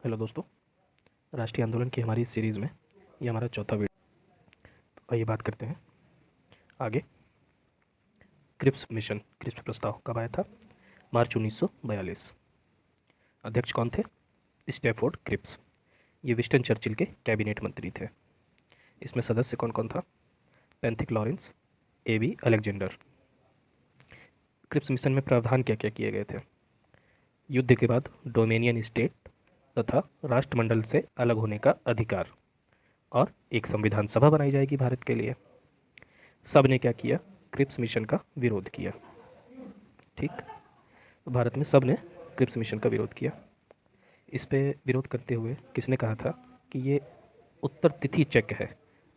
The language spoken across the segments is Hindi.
हेलो दोस्तों। राष्ट्रीय आंदोलन की हमारी इस सीरीज़ में ये हमारा चौथा वीडियो। तो आइए बात करते हैं आगे। क्रिप्स मिशन, क्रिप्स प्रस्ताव कब आया था? मार्च 1942। अध्यक्ष कौन थे? Stafford Cripps. ये विस्टन चर्चिल के कैबिनेट मंत्री थे। इसमें सदस्य कौन कौन था? Pethick Lawrence, A B Alexander. Cripps mission में प्रावधान क्या क्या किए गए थे? युद्ध के बाद डोमेनियन स्टेट तथा राष्ट्रमंडल से अलग होने का अधिकार, और एक संविधान सभा बनाई जाएगी भारत के लिए। सब ने क्या किया? क्रिप्स मिशन का विरोध किया। ठीक, तो भारत में सब ने क्रिप्स मिशन का विरोध किया। इस पे विरोध करते हुए किसने कहा था कि ये उत्तर तिथि चेक है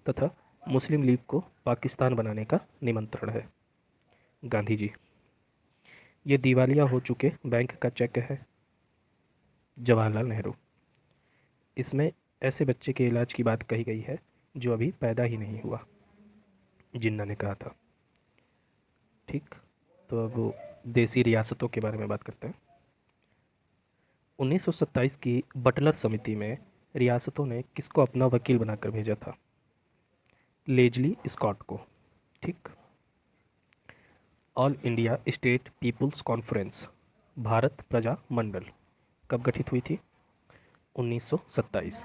तथा मुस्लिम लीग को पाकिस्तान बनाने का निमंत्रण है? गांधी जी। ये दिवालिया हो चुके बैंक का चेक है? जवाहरलाल नेहरू। इसमें ऐसे बच्चे के इलाज की बात कही गई है जो अभी पैदा ही नहीं हुआ, जिन्ना ने कहा था। ठीक, तो अब देसी रियासतों के बारे में बात करते हैं। 1927 की बटलर समिति में रियासतों ने किसको अपना वकील बनाकर भेजा था? लेजली स्कॉट को। ठीक। All India state peoples conference, Bharat Praja Mandal, कब गठित हुई थी? 1927।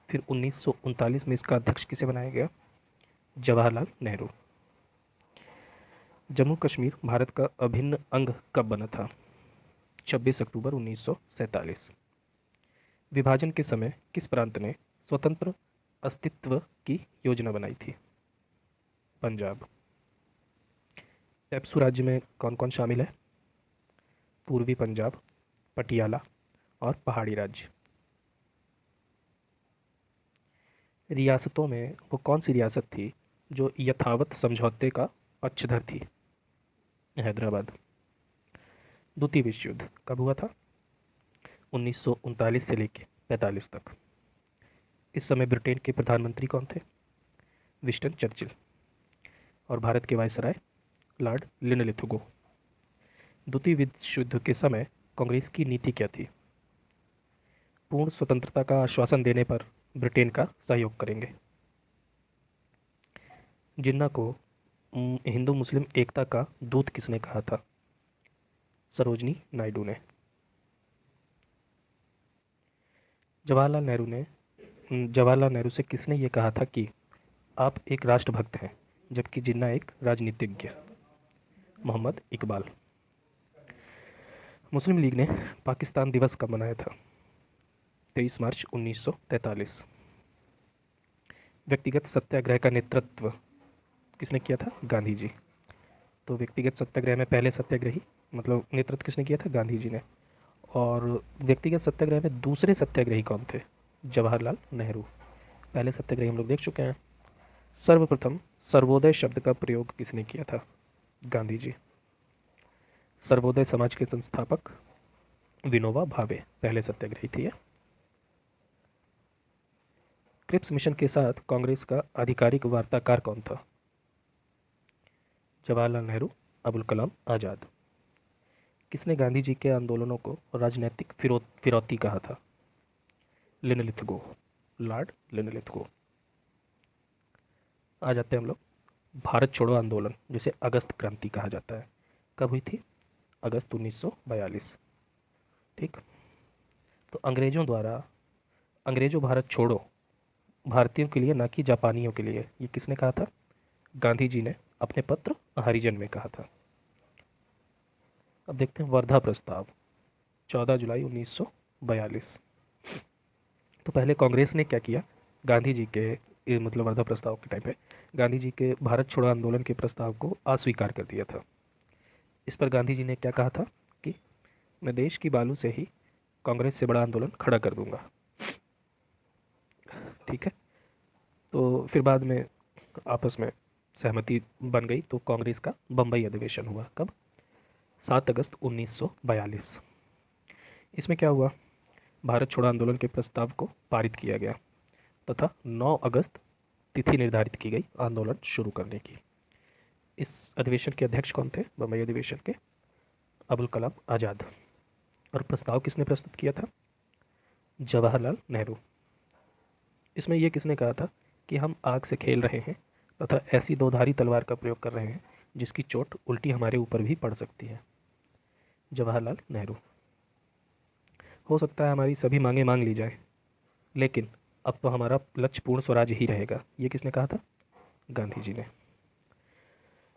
फिर 1939 में इसका अध्यक्ष किसे बनाया गया? जवाहरलाल नेहरू। जम्मू कश्मीर भारत का अभिन्न अंग कब बना था? 26 अक्टूबर 1947। विभाजन के समय किस प्रांत ने स्वतंत्र अस्तित्व की योजना बनाई थी? पंजाब। टेप्सू राज्य में कौन कौन शामिल है? पूर्वी पंजाब, पटियाला और पहाड़ी राज्य। रियासतों में वो कौन सी रियासत थी जो यथावत समझौते का पक्षधर थी? हैदराबाद। द्वितीय विश्व युद्ध कब हुआ था? 1939 से लेकर 45 तक। इस समय ब्रिटेन के प्रधानमंत्री कौन थे? Winston Churchill. और भारत के वायसराय लॉर्ड लिनलिथगो। द्वितीय विश्व युद्ध के समय कांग्रेस की नीति क्या थी? पूर्ण स्वतंत्रता का आश्वासन देने पर ब्रिटेन का सहयोग करेंगे। जिन्ना को हिंदू मुस्लिम एकता का दूत किसने कहा था? सरोजनी नायडू ने। जवाहरलाल नेहरू से किसने ये कहा था कि आप एक राष्ट्रभक्त हैं, जबकि जिन्ना एक राजनीतिज्ञ? मोहम्मद इकबाल। मुस्लिम लीग ने पाकिस्तान दिवस कब मनाया था? 23 मार्च 1943। व्यक्तिगत सत्याग्रह का नेतृत्व किसने किया था? गांधी जी। तो व्यक्तिगत सत्याग्रह में पहले सत्याग्रही मतलब नेतृत्व किसने किया था? गांधी जी ने। और व्यक्तिगत सत्याग्रह में दूसरे सत्याग्रही कौन थे? जवाहरलाल नेहरू। पहले सत्याग्रही हम लोग देख चुके हैं। सर्वप्रथम सर्वोदय शब्द का प्रयोग किसने किया था? गांधी जी। सर्वोदय समाज के संस्थापक विनोबा भावे पहले सत्याग्रही थे। क्रिप्स मिशन के साथ कांग्रेस का आधिकारिक वार्ताकार कौन था? जवाहरलाल नेहरू, अबुल कलाम आज़ाद। किसने गांधी जी के आंदोलनों को राजनीतिक फिरौती कहा था? Linlithgow, Lord Linlithgow. आ जाते हैं हम लोग भारत छोड़ो आंदोलन, जिसे अगस्त क्रांति कहा जाता है, कब हुई थी? अगस्त 1942। ठीक, तो अंग्रेजों भारत छोड़ो भारतीयों के लिए ना कि जापानियों के लिए, ये किसने कहा था? गांधी जी ने अपने पत्र हरिजन में कहा था। अब देखते हैं वर्धा प्रस्ताव, 14 जुलाई 1942। तो पहले कांग्रेस ने क्या किया? गांधी जी के मतलब वर्धा प्रस्ताव के टाइम पे गांधी जी के भारत छोड़ो आंदोलन के प्रस्ताव को अस्वीकार कर दिया था। इस पर गांधी जी ने क्या कहा था कि मैं देश की बालू से ही कांग्रेस से बड़ा आंदोलन खड़ा कर दूंगा। ठीक है, तो फिर बाद में आपस में सहमति बन गई, तो कांग्रेस का बम्बई अधिवेशन हुआ। कब? 7 अगस्त 1942। इसमें क्या हुआ? भारत छोड़ो आंदोलन के प्रस्ताव को पारित किया गया तथा 9 अगस्त तिथि निर्धारित की गई आंदोलन शुरू करने की। इस अधिवेशन के अध्यक्ष कौन थे? बम्बई अधिवेशन के अबुल कलाम आज़ाद। और प्रस्ताव किसने प्रस्तुत किया था? जवाहरलाल नेहरू। इसमें यह किसने कहा था कि हम आग से खेल रहे हैं तथा ऐसी दोधारी तलवार का प्रयोग कर रहे हैं जिसकी चोट उल्टी हमारे ऊपर भी पड़ सकती है। जवाहरलाल नेहरू। हो सकता है हमारी सभी मांगें मांग ली जाए, लेकिन अब तो हमारा लक्ष्य पूर्ण स्वराज ही रहेगा, ये किसने कहा था? गांधी जी ने।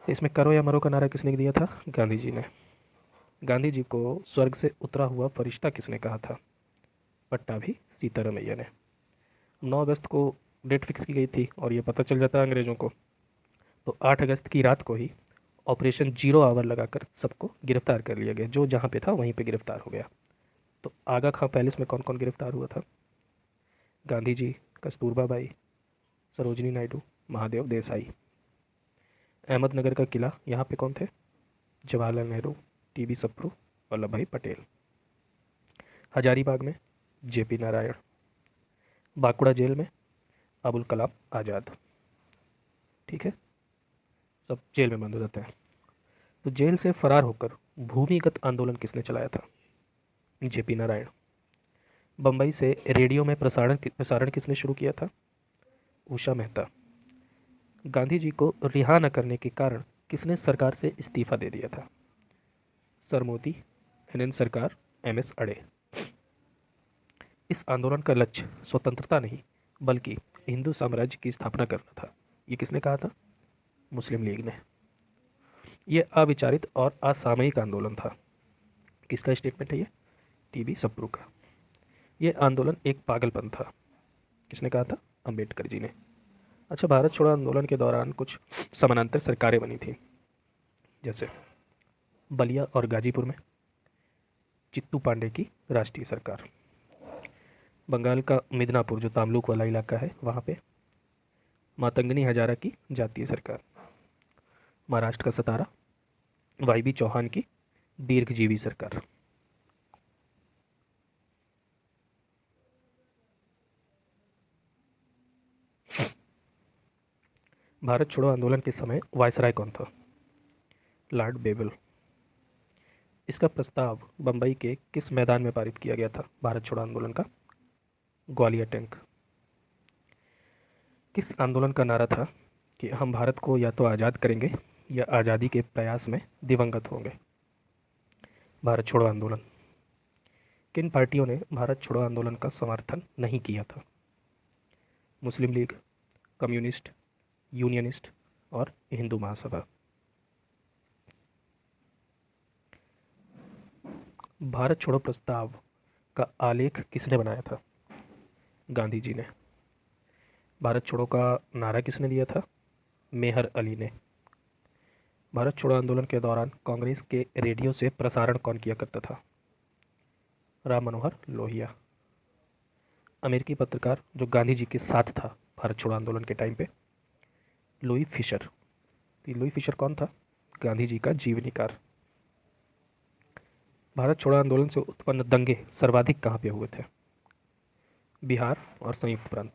इसमें करो या मरो का नारा किसने दिया था? गांधी जी ने। गांधी जी को स्वर्ग से उतरा हुआ फरिश्ता किसने कहा था? पट्टाभी सीतारामैया ने। 9 अगस्त को डेट फिक्स की गई थी और ये पता चल जाता है अंग्रेज़ों को, तो 8 अगस्त की रात को ही ऑपरेशन जीरो आवर लगाकर सबको गिरफ्तार कर लिया गया। जो जहाँ पे था वहीं पे गिरफ्तार हो गया। तो आगा खां पैलेस में कौन कौन गिरफ्तार हुआ था? गांधी जी, कस्तूरबा बाई, सरोजनी नायडू, महादेव देसाई। अहमदनगर का किला, यहाँ पे कौन थे? जवाहरलाल नेहरू, टीबी सप्रू, वल्लभ भाई पटेल। हजारीबाग में जेपी नारायण। बांकुड़ा जेल में अबुल कलाम आज़ाद। ठीक है, सब जेल में बंद हो जाते हैं। तो जेल से फरार होकर भूमिगत आंदोलन किसने चलाया था? जेपी नारायण। बम्बई से रेडियो में प्रसारण किसने शुरू किया था? उषा मेहता। गांधी जी को रिहा न करने के कारण किसने सरकार से इस्तीफा दे दिया था? सर मोदी, एन सरकार, एमएस अड़े। इस आंदोलन का लक्ष्य स्वतंत्रता नहीं बल्कि हिंदू साम्राज्य की स्थापना करना था। ये किसने कहा था? मुस्लिम लीग ने। यह अविचारित और असामयिक आंदोलन था। किसका स्टेटमेंट है ये? टीबी सप्रू का। यह आंदोलन एक पागलपन था। किसने कहा था? अंबेडकर जी ने। अच्छा, भारत छोड़ो आंदोलन के दौरान कुछ समानांतर सरकारें बनी थी, जैसे बलिया और गाजीपुर में चित्तू पांडे की राष्ट्रीय सरकार, बंगाल का मिदनापुर जो तामलुक वाला इलाका है वहाँ पे मातंगनी हजारा की जातीय सरकार, महाराष्ट्र का सतारा वाई बी चौहान की दीर्घजीवी सरकार। भारत छोड़ो आंदोलन के समय वायसराय कौन था? Lord Wavell. इसका प्रस्ताव बम्बई के किस मैदान में पारित किया गया था भारत छोड़ो आंदोलन का? ग्वालियर टैंक। किस आंदोलन का नारा था कि हम भारत को या तो आज़ाद करेंगे या आज़ादी के प्रयास में दिवंगत होंगे? भारत छोड़ो आंदोलन। किन पार्टियों ने भारत छोड़ो आंदोलन का समर्थन नहीं किया था? मुस्लिम लीग, कम्युनिस्ट, यूनियनिस्ट और हिंदू महासभा। भारत छोड़ो प्रस्ताव का आलेख किसने बनाया था? गांधी जी ने। भारत छोड़ो का नारा किसने दिया था? मेहर अली ने। भारत छोड़ो आंदोलन के दौरान कांग्रेस के रेडियो से प्रसारण कौन किया करता था? राम मनोहर लोहिया। अमेरिकी पत्रकार जो गांधी जी के साथ था भारत छोड़ो आंदोलन के टाइम पे, लुई फिशर। तो लुई फिशर कौन था? गांधी जी का जीवनीकार। भारत छोड़ो आंदोलन से उत्पन्न दंगे सर्वाधिक कहाँ पे हुए थे? बिहार और संयुक्त प्रांत।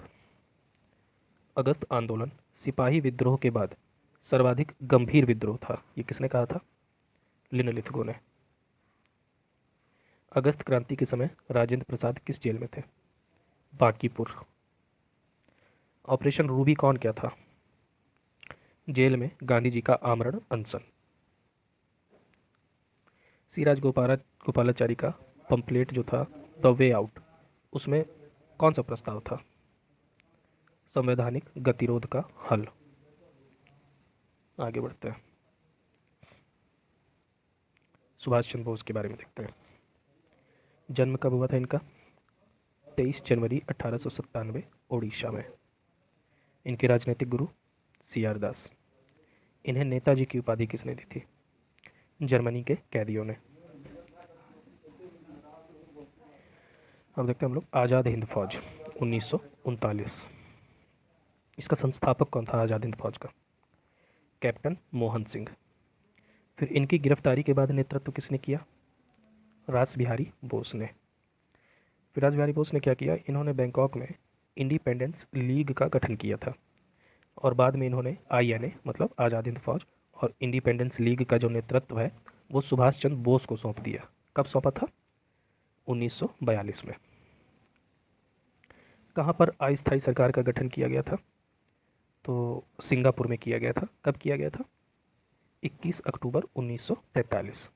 अगस्त आंदोलन सिपाही विद्रोह के बाद सर्वाधिक गंभीर विद्रोह था, ये किसने कहा था? लिनलिथगो ने। अगस्त क्रांति के समय राजेंद्र प्रसाद किस जेल में थे? बांकीपुर। ऑपरेशन रूबी कौन क्या था? जेल में गांधी जी का आमरण अनशन। सिराज गोपालाचारी का पंपलेट जो था द वे आउट, उसमें कौन सा प्रस्ताव था? संवैधानिक गतिरोध का हल। आगे बढ़ते हैं, सुभाष चंद्र बोस के बारे में देखते हैं। जन्म कब हुआ था इनका? 23 जनवरी 1897 ओडिशा में। इनके राजनीतिक गुरु CR दास। इन्हें नेताजी की उपाधि किसने दी थी? जर्मनी के कैदियों ने। अब देखते हैं हम लोग आज़ाद हिंद फौज 1939। इसका संस्थापक कौन था आज़ाद हिंद फौज का? कैप्टन मोहन सिंह। फिर इनकी गिरफ्तारी के बाद नेतृत्व किसने किया? रास बिहारी बोस ने। फिर रास बिहारी बोस ने क्या किया? इन्होंने बैंकॉक में इंडिपेंडेंस लीग का गठन किया था और बाद में इन्होंने INA मतलब आज़ाद हिंद फौज और इंडिपेंडेंस लीग का जो नेतृत्व है वो सुभाष चंद्र बोस को सौंप दिया। कब सौंपा था? 1942 में। कहाँ पर अस्थायी सरकार का गठन किया गया था? तो सिंगापुर में किया गया था। कब किया गया था? 21 अक्टूबर 1943।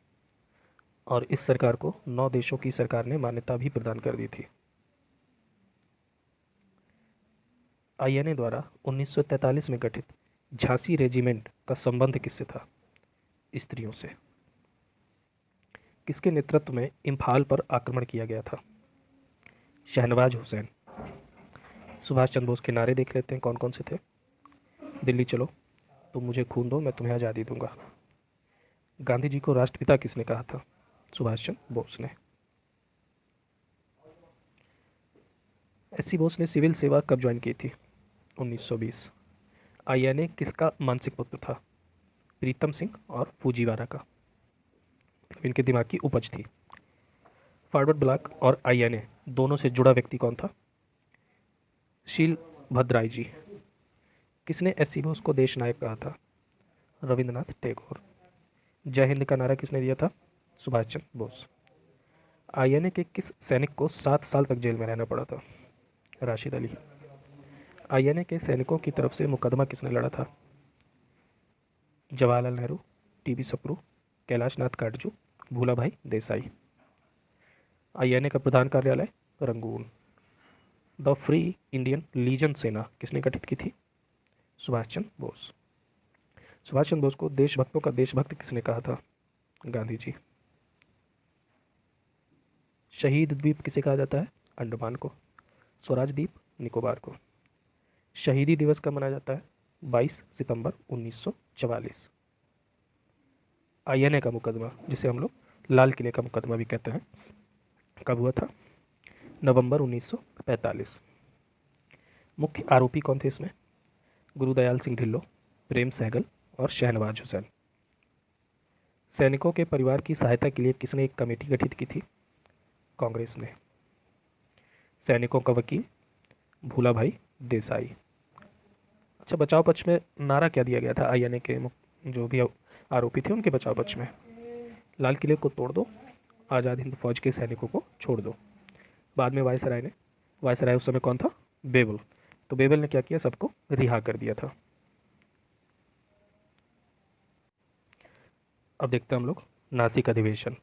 और इस सरकार को 9 देशों की सरकार ने मान्यता भी प्रदान कर दी थी। आईएनए द्वारा 1943 में गठित झांसी रेजिमेंट का संबंध किससे था? स्त्रियों से। किसके नेतृत्व में इम्फाल पर आक्रमण किया गया था? शहनवाज हुसैन। सुभाष चंद्र बोस के नारे देख लेते हैं कौन कौन से थे। दिल्ली चलो, तुम मुझे खून दो, मैं तुम्हें आज़ादी दूंगा। गांधी जी को राष्ट्रपिता किसने कहा था? सुभाष चंद्र बोस ने। एससी बोस ने सिविल सेवा कब ज्वाइन की थी? 1920। आईएनए किसका मानसिक पुत्र था? प्रीतम सिंह और फूजीवारा का। इनके दिमाग की उपज थी। फॉरवर्ड ब्लॉक और आईएनए दोनों से जुड़ा व्यक्ति कौन था? शील भद्राई जी। किसने एससी बोस को देश नायक कहा था? रविंद्रनाथ टैगोर। जय हिंद का नारा किसने दिया था? सुभाष चंद्र बोस। आईएनए के किस सैनिक को 7 साल तक जेल में रहना पड़ा था? राशिद अली। आईएनए के सैनिकों की तरफ से मुकदमा किसने लड़ा था? जवाहरलाल नेहरू, टीबी सप्रू, कैलाश नाथ काटजू, भूलाभाई देसाई। आईएनए का प्रधान कार्यालय Rangoon. The free Indian legion सेना किसने गठित की थी? सुभाष चंद्र बोस। सुभाष चंद्र बोस को देशभक्तों का देशभक्त किसने कहा था? गांधी जी। शहीद द्वीप किसे कहा जाता है? अंडमान को। स्वराज द्वीप निकोबार को। शहीदी दिवस कब मनाया जाता है? 22 सितंबर 1944। आईएनए का मुकदमा, जिसे हम लोग लाल किले का मुकदमा भी कहते हैं, कब हुआ था? नवंबर 1945। मुख्य आरोपी कौन थे इसमें? गुरुदयाल सिंह ढिल्लो, प्रेम सहगल और शहनवाज हुसैन। सैनिकों के परिवार की सहायता के लिए किसने एक कमेटी गठित की थी? कांग्रेस ने। सैनिकों का वकील भूलाभाई देसाई। अच्छा, बचाव पक्ष में नारा क्या दिया गया था आईएनए के जो भी आरोपी थे उनके बचाव पक्ष में? लाल किले को तोड़ दो, आज़ाद हिंद फौज के सैनिकों को छोड़ दो। बाद में वायसराय उस समय कौन था? बेबल। तो बेबल ने क्या किया? सबको रिहा कर दिया था। अब देखते हैं हम लोग नासिक अधिवेशन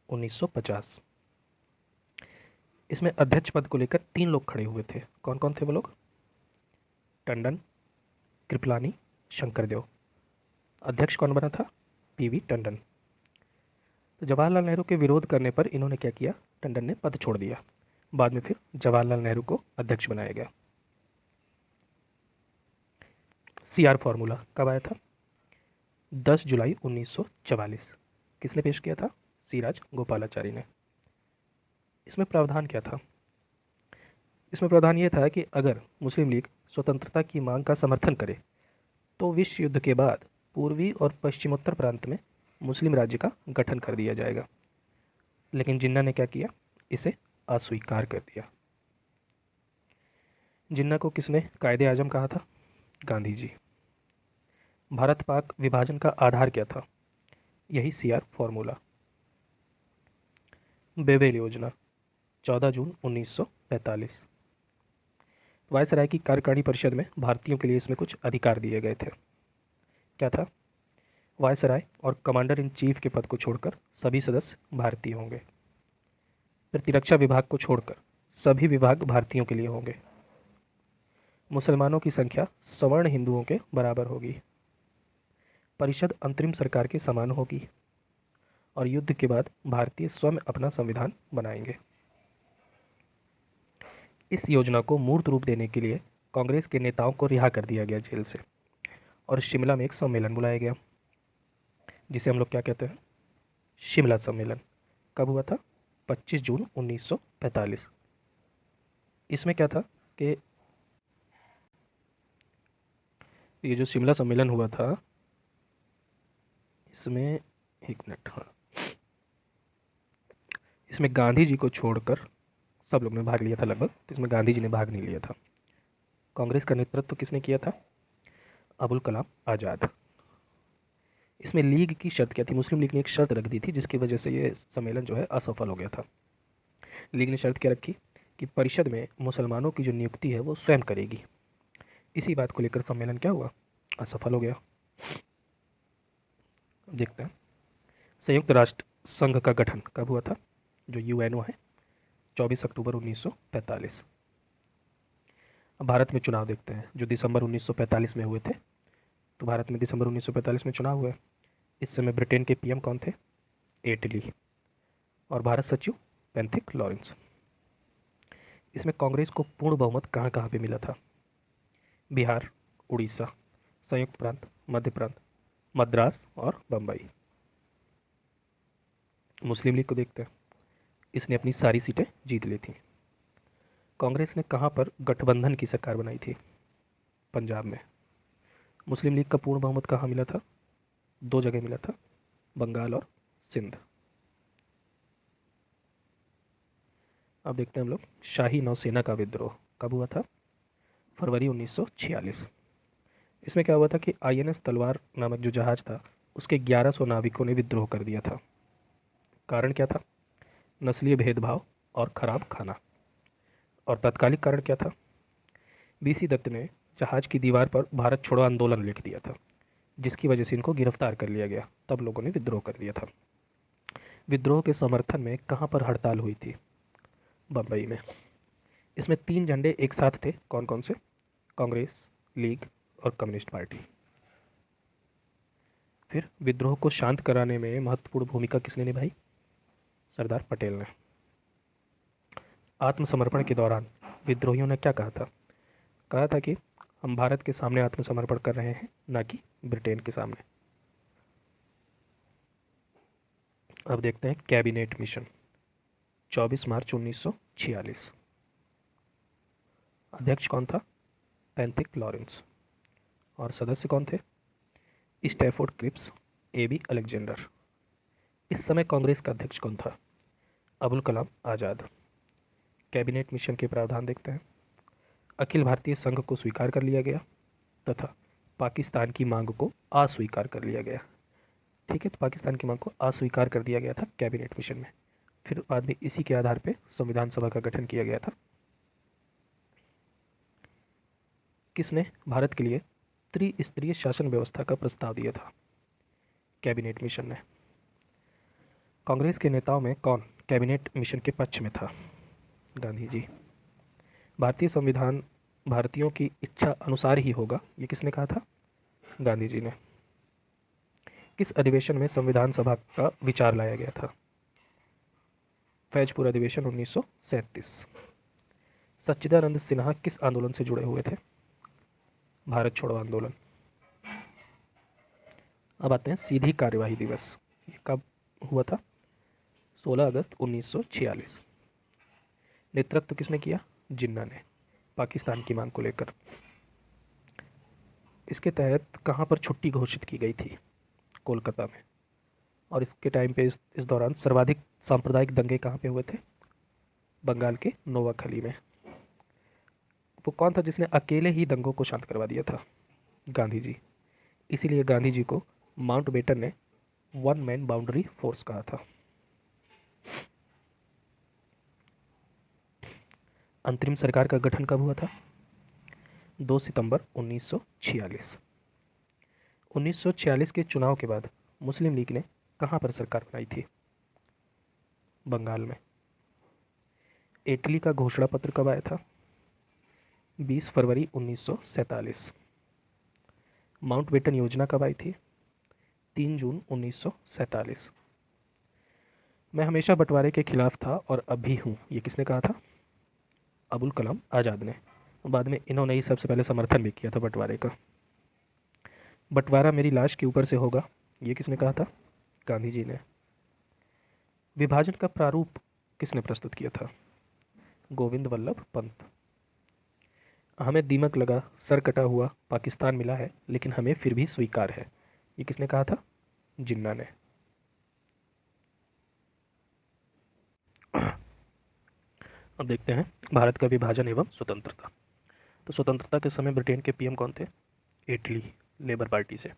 1950। इसमें अध्यक्ष पद को लेकर 3 लोग खड़े हुए थे। कौन कौन थे वो लोग? टंडन, कृपलानी, शंकरदेव। अध्यक्ष कौन बना था? पीवी टंडन। तो जवाहरलाल नेहरू के विरोध करने पर इन्होंने क्या किया? टंडन ने पद छोड़ दिया। बाद में फिर जवाहरलाल नेहरू को अध्यक्ष बनाया गया। सीआर फॉर्मूला कब आया था? 10 जुलाई 1944। किसने पेश किया था? सीराज गोपालाचारी ने। इसमें प्रावधान क्या था? इसमें प्रावधान ये था कि अगर मुस्लिम लीग स्वतंत्रता की मांग का समर्थन करे तो विश्व युद्ध के बाद पूर्वी और पश्चिमोत्तर प्रांत में मुस्लिम राज्य का गठन कर दिया जाएगा। लेकिन जिन्ना ने क्या किया? इसे अस्वीकार कर दिया। जिन्ना को किसने कायदे आजम कहा था? गांधी जी। भारत पाक विभाजन का आधार क्या था? यही सीआर फॉर्मूला। बेबेल योजना 14 जून 1945। वायसराय की कार्यकारिणी परिषद में भारतीयों के लिए इसमें कुछ अधिकार दिए गए थे। क्या था? वायसराय और कमांडर इन चीफ के पद को छोड़कर सभी सदस्य भारतीय होंगे। प्रतिरक्षा विभाग को छोड़कर सभी विभाग भारतीयों के लिए होंगे। मुसलमानों की संख्या सवर्ण हिंदुओं के बराबर होगी। परिषद अंतरिम सरकार के समान होगी और युद्ध के बाद भारतीय स्वयं अपना संविधान बनाएंगे। इस योजना को मूर्त रूप देने के लिए कांग्रेस के नेताओं को रिहा कर दिया गया जेल से और शिमला में एक सम्मेलन बुलाया गया, जिसे हम लोग क्या कहते हैं? शिमला सम्मेलन। कब हुआ था? 25 जून 1945। इसमें क्या था कि ये जो शिमला सम्मेलन हुआ था, इसमें एक मिनट, हाँ, इसमें गांधी जी को छोड़कर सब लोग ने भाग लिया था लगभग, तो इसमें गांधी जी ने भाग नहीं लिया था। कांग्रेस का नेतृत्व किसने किया था? अबुल कलाम आज़ाद। इसमें लीग की शर्त क्या थी? मुस्लिम लीग ने एक शर्त रख दी थी जिसकी वजह से ये सम्मेलन जो है असफल हो गया था। लीग ने शर्त क्या रखी कि परिषद में मुसलमानों की जो नियुक्ति है वो स्वयं करेगी। इसी बात को लेकर सम्मेलन क्या हुआ, असफल हो गया। देखते हैं, संयुक्त राष्ट्र संघ का गठन कब हुआ था, जो यूएनओ है, 24 अक्टूबर 1945। अब भारत में चुनाव देखते हैं, जो दिसंबर 1945 में हुए थे। तो भारत में दिसंबर 1945 में चुनाव हुए। इस समय ब्रिटेन के पीएम कौन थे, एटली, और भारत सचिव पैंथिक लॉरेंस। इसमें कांग्रेस को पूर्ण बहुमत कहाँ कहाँ पे मिला था, बिहार, उड़ीसा, संयुक्त प्रांत, मध्य प्रांत, मद्रास और बम्बई। मुस्लिम लीग को देखते हैं, इसने अपनी सारी सीटें जीत ली थी। कांग्रेस ने कहाँ पर गठबंधन की सरकार बनाई थी, पंजाब में। मुस्लिम लीग का पूर्ण बहुमत कहाँ मिला था, दो जगह मिला था, बंगाल और सिंध। अब देखते हैं हम लोग, शाही नौसेना का विद्रोह कब हुआ था, फरवरी 1946। इसमें क्या हुआ था कि आईएनएस तलवार नामक जो जहाज़ था, उसके 1100 नाविकों ने विद्रोह कर दिया था। कारण क्या था, नस्लीय भेदभाव और ख़राब खाना। और तत्कालिक कारण क्या था, बीसी दत्त ने जहाज़ की दीवार पर भारत छोड़ो आंदोलन लिख दिया था, जिसकी वजह से इनको गिरफ्तार कर लिया गया। तब लोगों ने विद्रोह कर दिया था। विद्रोह के समर्थन में कहाँ पर हड़ताल हुई थी, बम्बई में। इसमें 3 झंडे एक साथ थे, कौन कौन से, कांग्रेस, लीग और कम्युनिस्ट पार्टी। फिर विद्रोह को शांत कराने में महत्वपूर्ण भूमिका किसने निभाई, सरदार पटेल ने। आत्मसमर्पण के दौरान विद्रोहियों ने क्या कहा था कि हम भारत के सामने आत्मसमर्पण कर रहे हैं, ना कि ब्रिटेन के सामने। अब देखते हैं कैबिनेट मिशन, 24 मार्च 1946। अध्यक्ष कौन था, पैंथिक लॉरेंस, और सदस्य कौन थे, स्टैफोर्ड क्रिप्स, एबी अलेक्जेंडर। इस समय कांग्रेस का अध्यक्ष कौन था, अबुल कलाम आज़ाद। कैबिनेट मिशन के प्रावधान देखते हैं, अखिल भारतीय संघ को स्वीकार कर लिया गया तथा पाकिस्तान की मांग को अस्वीकार कर लिया गया। ठीक है, तो पाकिस्तान की मांग को अस्वीकार कर दिया गया था कैबिनेट मिशन में। फिर बाद में इसी के आधार पर संविधान सभा का गठन किया गया था। किसने भारत के लिए त्रिस्तरीय शासन व्यवस्था का प्रस्ताव दिया था, कैबिनेट मिशन ने। कांग्रेस के नेताओं में कौन कैबिनेट मिशन के पक्ष में था, गांधी जी। भारतीय संविधान भारतीयों की इच्छा अनुसार ही होगा, ये किसने कहा था, गांधी जी ने। किस अधिवेशन में संविधान सभा का विचार लाया गया था, फैजपुर अधिवेशन 1937। सच्चिदानंद सिन्हा किस आंदोलन से जुड़े हुए थे, भारत छोड़ो आंदोलन। अब आते हैं सीधी कार्यवाही दिवस, ये कब हुआ था, 16 अगस्त 1946। नेतृत्व किसने किया, जिन्ना ने, पाकिस्तान की मांग को लेकर। इसके तहत कहाँ पर छुट्टी घोषित की गई थी, कोलकाता में। और इसके टाइम पे इस दौरान सर्वाधिक सांप्रदायिक दंगे कहाँ पे हुए थे, बंगाल के नोवाखली में। वो कौन था जिसने अकेले ही दंगों को शांत करवा दिया था, गांधी जी। इसीलिए गांधी जी को माउंटबेटन ने वन मैन बाउंड्री फोर्स कहा था। अंतरिम सरकार का गठन कब हुआ था, 2 सितंबर 1946। 1946 के चुनाव के बाद मुस्लिम लीग ने कहाँ पर सरकार बनाई थी, बंगाल में। इटली का घोषणा पत्र कब आया था, 20 फरवरी 1947। माउंटबेटन योजना कब आई थी, 3 जून 1947। मैं हमेशा बंटवारे के खिलाफ था और अब भी हूँ, ये किसने कहा था, अबुल कलाम आज़ाद ने। बाद में इन्होंने ही सबसे पहले समर्थन भी किया था बंटवारे का। बंटवारा मेरी लाश के ऊपर से होगा, ये किसने कहा था, गांधी जी ने। विभाजन का प्रारूप किसने प्रस्तुत किया था, गोविंद वल्लभ पंत। हमें दीमक लगा, सर कटा हुआ, पाकिस्तान मिला है, लेकिन हमें फिर भी स्वीकार है, ये किसने कहा था, जिन्ना ने। अब देखते हैं भारत का विभाजन एवं स्वतंत्रता। तो स्वतंत्रता के समय ब्रिटेन के पीएम कौन थे, एटली, लेबर पार्टी से।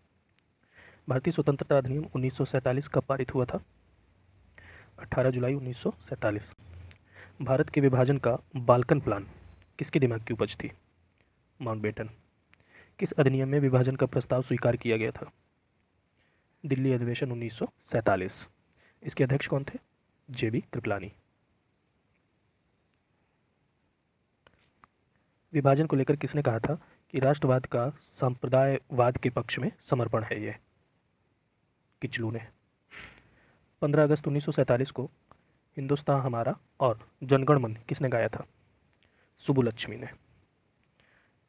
भारतीय स्वतंत्रता अधिनियम 1947 का पारित हुआ था, 18 जुलाई 1947। भारत के विभाजन का बाल्कन प्लान किसके दिमाग की उपज थी? माउंटबेटन। किस अधिनियम में विभाजन का प्रस्ताव स्वीकार किया गया था? दिल्ली अधिवेशन 1947। इसके अध्यक्ष कौन थे? जेबी कृपलानी। विभाजन को लेकर किसने कहा था कि राष्ट्रवाद का सांप्रदायवाद के पक्ष में समर्पण है ये? किचलू ने। 15 अगस्त 1947 को हिंदुस्तान हमारा और जनगण मन किसने गाया था? सुब्बुलक्ष्मी ने।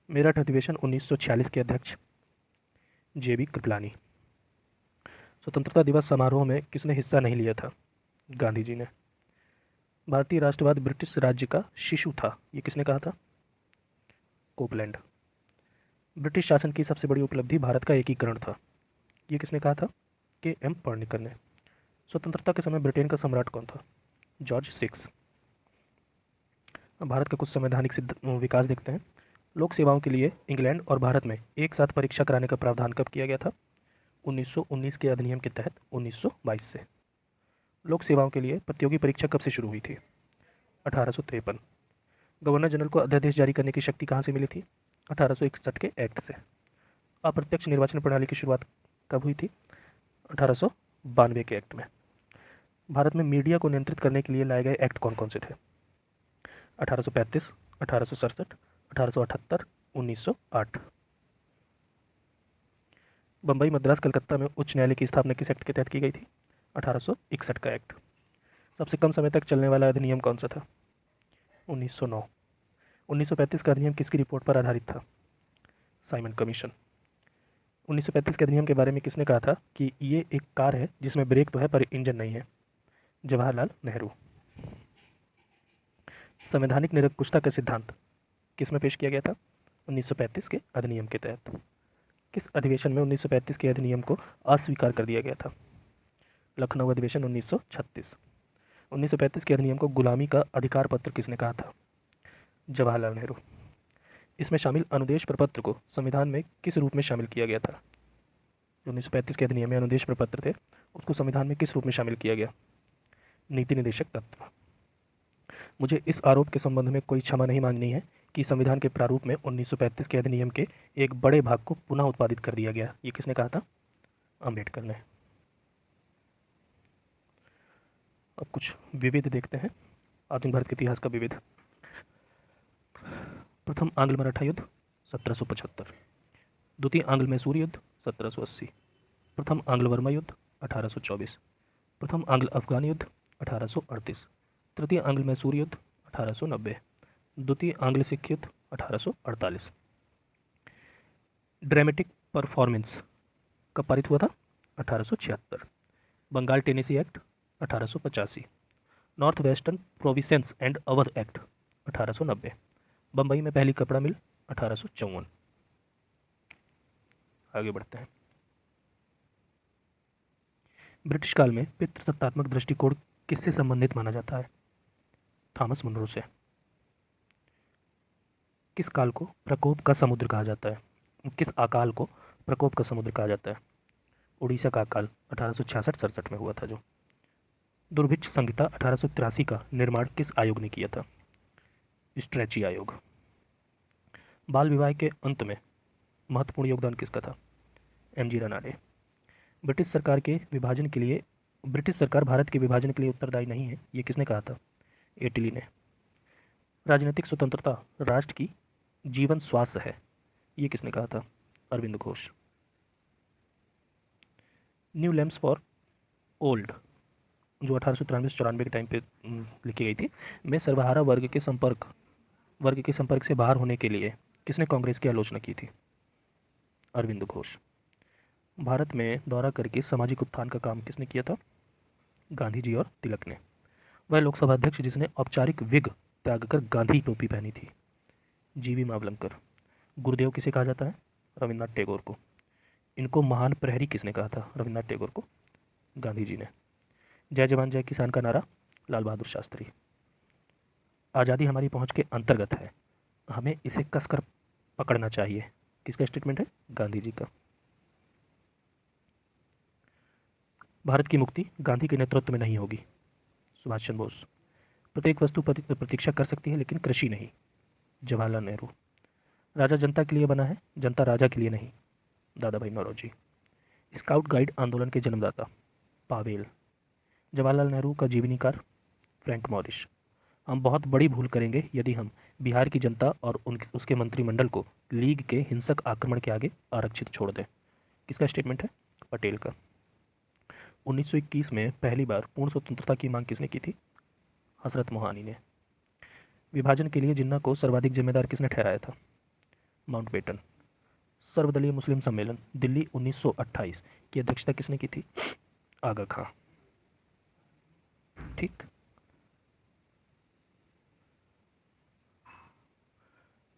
मेरठ अधिवेशन 1946 के अध्यक्ष जेबी कृपलानी। स्वतंत्रता दिवस समारोह में किसने हिस्सा नहीं लिया था? गांधी जी ने। भारतीय राष्ट्रवाद ब्रिटिश राज्य का शिशु था, ये किसने कहा था? कोपलैंड। ब्रिटिश शासन की सबसे बड़ी उपलब्धि भारत का एकीकरण था, ये किसने कहा था? के.एम. पर्णिकर ने। स्वतंत्रता के समय ब्रिटेन का सम्राट कौन था? जॉर्ज 6। भारत का कुछ संवैधानिक विकास देखते हैं। लोक सेवाओं के लिए इंग्लैंड और भारत में एक साथ परीक्षा कराने का प्रावधान कब किया गया था? 1919 के अधिनियम के तहत 1922 से। लोक सेवाओं के लिए प्रतियोगी परीक्षा कब से शुरू हुई थी? 1853। गवर्नर जनरल को अध्यादेश जारी करने की शक्ति कहाँ से मिली थी? 1861 के एक्ट से। अप्रत्यक्ष निर्वाचन प्रणाली की शुरुआत कब हुई थी? 1892 के एक्ट में। भारत में मीडिया को नियंत्रित करने के लिए लाए गए एक्ट कौन कौन से थे? 1835, 1867, 1878, 1908। बम्बई, मद्रास, कलकत्ता में उच्च न्यायालय की स्थापना किस एक्ट के तहत की गई थी? 1861 का एक्ट। सबसे कम समय तक चलने वाला अधिनियम कौन सा था? 1909। 1935 का अधिनियम किसकी रिपोर्ट पर आधारित था? Simon commission. 1935 के अधिनियम के बारे में किसने कहा था कि ये एक कार है जिसमें ब्रेक तो है पर इंजन नहीं है? जवाहरलाल नेहरू। संवैधानिक निरंकुशता का सिद्धांत किस में पेश किया गया था? 1935 के अधिनियम के तहत। किस अधिवेशन में 1935 के अधिनियम को अस्वीकार कर दिया गया था? लखनऊ अधिवेशन 1936। 1935 के अधिनियम को गुलामी का अधिकार पत्र किसने कहा था? जवाहरलाल नेहरू। इसमें शामिल अनुदेश प्रपत्र को संविधान में किस रूप में शामिल किया गया था? 1935 के अधिनियम में अनुदेश प्रपत्र थे, उसको संविधान में किस रूप में शामिल किया गया? नीति निदेशक तत्व। मुझे इस आरोप के संबंध में कोई क्षमा नहीं मांगनी है कि संविधान के प्रारूप में 1935 के अधिनियम के एक बड़े भाग को पुनः उत्पादित कर दिया गया, ये किसने कहा था? अंबेडकर ने। अब कुछ विविध देखते हैं। आधुनिक भारत के इतिहास का विविध। प्रथम आंग्ल मराठा युद्ध 1775। द्वितीय आंग्ल मैसूर युद्ध 1780। प्रथम आंग्ल वर्मा युद्ध 1824। प्रथम आंग्ल अफगान युद्ध 1838। तृतीय आंग्ल मैसूर युद्ध 1890। द्वितीय आंग्ल सिख युद्ध 1848। ड्रामेटिक परफॉर्मेंस कब पारित हुआ था? 1876। Bengal tenancy act 1885। North western provinces and Awadh act 1890। Bombay में पहली कपड़ा मिल 1854। आगे बढ़ते हैं। ब्रिटिश काल में पितृसत्तात्मक दृष्टिकोण किससे संबंधित माना जाता है? थॉमस मुनरो से। किस काल को प्रकोप का समुद्र कहा जाता है? किस अकाल को प्रकोप का समुद्र कहा जाता है? उड़ीसा का अकाल 1866-67 में हुआ था जो। दुर्भिक्ष संहिता 1883 का निर्माण किस आयोग ने किया था? स्ट्रेची आयोग। बाल विवाह के अंत में महत्वपूर्ण योगदान किसका था? एम.जी. रना ने। ब्रिटिश सरकार भारत के विभाजन के लिए उत्तरदायी नहीं है, ये किसने कहा था? एटली ने। राजनीतिक स्वतंत्रता राष्ट्र की जीवन श्वास है, ये किसने कहा था? Arvind Ghosh. New lamps for old जो 1893-94 के टाइम पे लिखी गई थी, में सर्वहारा वर्ग के संपर्क से बाहर होने के लिए किसने कांग्रेस की आलोचना की थी? अरविंद घोष। भारत में दौरा करके सामाजिक उत्थान का काम किसने किया था? गांधी जी और तिलक ने। वह लोकसभा अध्यक्ष जिसने औपचारिक विग त्याग कर गांधी टोपी पहनी थी? जीवी मावलंकर। गुरुदेव किसे कहा जाता है? रविन्द्रनाथ टैगोर को। इनको महान प्रहरी किसने कहा था? रविन्द्रनाथ टैगोर को। गांधी जी ने। जय जवान जय किसान का नारा? लाल बहादुर शास्त्री। आज़ादी हमारी पहुंच के अंतर्गत है, हमें इसे कसकर पकड़ना चाहिए, किसका स्टेटमेंट है? गांधी जी का। भारत की मुक्ति गांधी के नेतृत्व में नहीं होगी? सुभाष चंद्र बोस। प्रत्येक वस्तु प्रतीक्षा कर सकती है लेकिन कृषि नहीं, जवाहरलाल नेहरू। राजा जनता के लिए बना है, जनता राजा के लिए नहीं, दादा भाई नौरोजी। स्काउट गाइड आंदोलन के जन्मदाता, पावेल। जवाहरलाल नेहरू का जीवनीकार, फ्रैंक मॉरिस। हम बहुत बड़ी भूल करेंगे यदि हम बिहार की जनता और उसके मंत्रिमंडल को लीग के हिंसक आक्रमण के आगे आरक्षित छोड़ दें। किसका स्टेटमेंट है? पटेल का। 1921 में पहली बार पूर्ण स्वतंत्रता की मांग किसने की थी? हजरत मोहानी ने। विभाजन के लिए जिन्ना को सर्वाधिक जिम्मेदार किसने ठहराया था? माउंटबेटन। सर्वदलीय मुस्लिम सम्मेलन दिल्ली 1928 की अध्यक्षता किसने की थी? आगा खां। ठीक।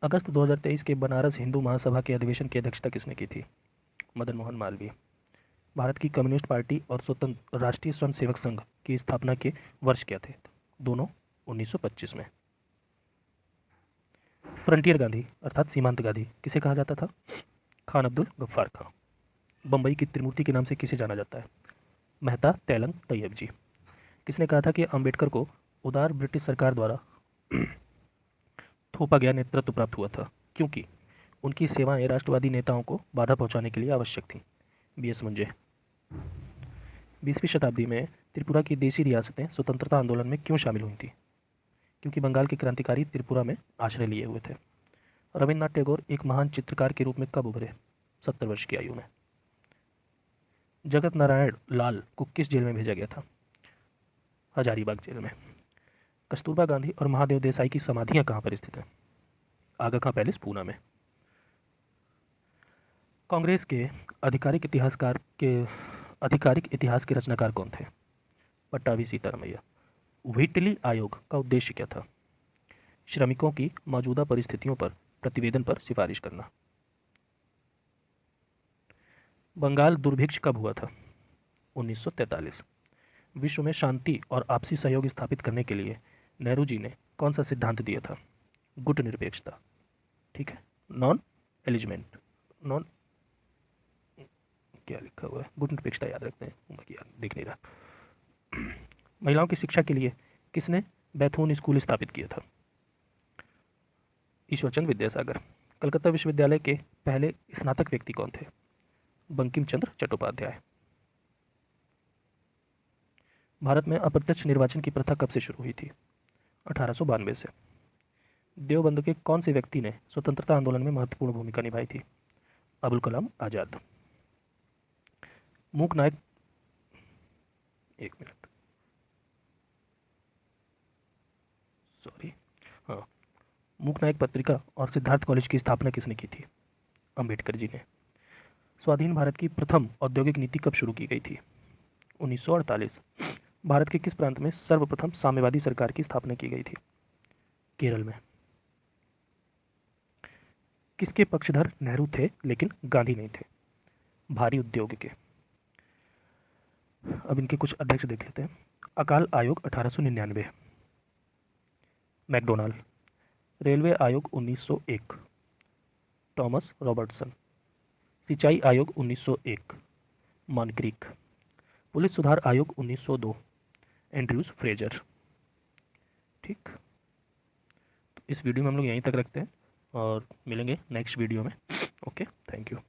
अगस्त 2023 के बनारस हिंदू महासभा के अधिवेशन की अध्यक्षता किसने की थी? मदन मोहन मालवीय। भारत की कम्युनिस्ट पार्टी और स्वतंत्र राष्ट्रीय स्वयं सेवक संघ की स्थापना के वर्ष क्या थे? दोनों 1925 में। फ्रंटियर गांधी अर्थात सीमांत गांधी किसे कहा जाता था? खान अब्दुल गफ्फार खां। बम्बई की त्रिमूर्ति के नाम से किसे जाना जाता है? मेहता, तेलंग, तैयब जी। किसने कहा था कि अंबेडकर को उदार ब्रिटिश सरकार द्वारा थोपा गया नेतृत्व प्राप्त हुआ था क्योंकि उनकी सेवाएं राष्ट्रवादी नेताओं को बाधा पहुंचाने के लिए आवश्यक थीं? बीएस मुंजे। 20वीं शताब्दी में त्रिपुरा की देशी रियासतें स्वतंत्रता आंदोलन में क्यों शामिल हुई थी? क्योंकि बंगाल के क्रांतिकारी त्रिपुरा में आश्रय लिए हुए थे। रविन्द्रनाथ टैगोर एक महान चित्रकार के रूप में कब उभरे? 70 वर्ष की आयु में। जगत नारायण लाल को किस जेल में भेजा गया था? हजारीबाग जेल में। कस्तूरबा गांधी और महादेव देसाई की समाधियां कहाँ पर स्थित हैं? आगा खां पैलेस, पूना में। कांग्रेस के आधिकारिक इतिहास के रचनाकार कौन थे? पट्टाभी सीतारामैया। व्हिटली आयोग का उद्देश्य क्या था? श्रमिकों की मौजूदा परिस्थितियों पर प्रतिवेदन पर सिफारिश करना। बंगाल दुर्भिक्ष कब हुआ था? 1943। विश्व में शांति और आपसी सहयोग स्थापित करने के लिए नेहरू जी ने कौन सा सिद्धांत दिया था? गुट निरपेक्षता। ठीक है। नॉन एलिजमेंट, नॉन क्या लिखा हुआ है? गुट निरपेक्षता याद रखते हैं, बाकी याद दिख नहीं रहा। महिलाओं की शिक्षा के लिए किसने बैथून स्कूल स्थापित किया था? ईश्वरचंद विद्यासागर। कलकत्ता विश्वविद्यालय के पहले स्नातक व्यक्ति कौन थे? बंकिम चंद्र चट्टोपाध्याय। भारत में अप्रत्यक्ष निर्वाचन की प्रथा कब से शुरू हुई थी? 1892 से। देवबंद के कौन से व्यक्ति ने स्वतंत्रता आंदोलन में महत्वपूर्ण भूमिका निभाई थी? अबुल कलाम आजाद। मूक नायक, एक मिनट, सॉरी, हाँ, मूक नायक पत्रिका और सिद्धार्थ कॉलेज की स्थापना किसने की थी? अंबेडकर जी ने। स्वाधीन भारत की प्रथम औद्योगिक नीति कब शुरू की गई थी? 1948। भारत के किस प्रांत में सर्वप्रथम साम्यवादी सरकार की स्थापना की गई थी? केरल में। किसके पक्षधर नेहरू थे लेकिन गांधी नहीं थे? भारी उद्योग के। अब इनके कुछ अध्यक्ष देख लेते हैं। अकाल आयोग 1899। मैकडोनाल्ड। रेलवे आयोग 1901। Thomas Robertson. सिंचाई आयोग 1901। मॉनक्रीक। पुलिस सुधार आयोग 1902। Andrews Fraser. ठीक, तो इस वीडियो में हम लोग यहीं तक रखते हैं और मिलेंगे नेक्स्ट वीडियो में। Okay, thank you.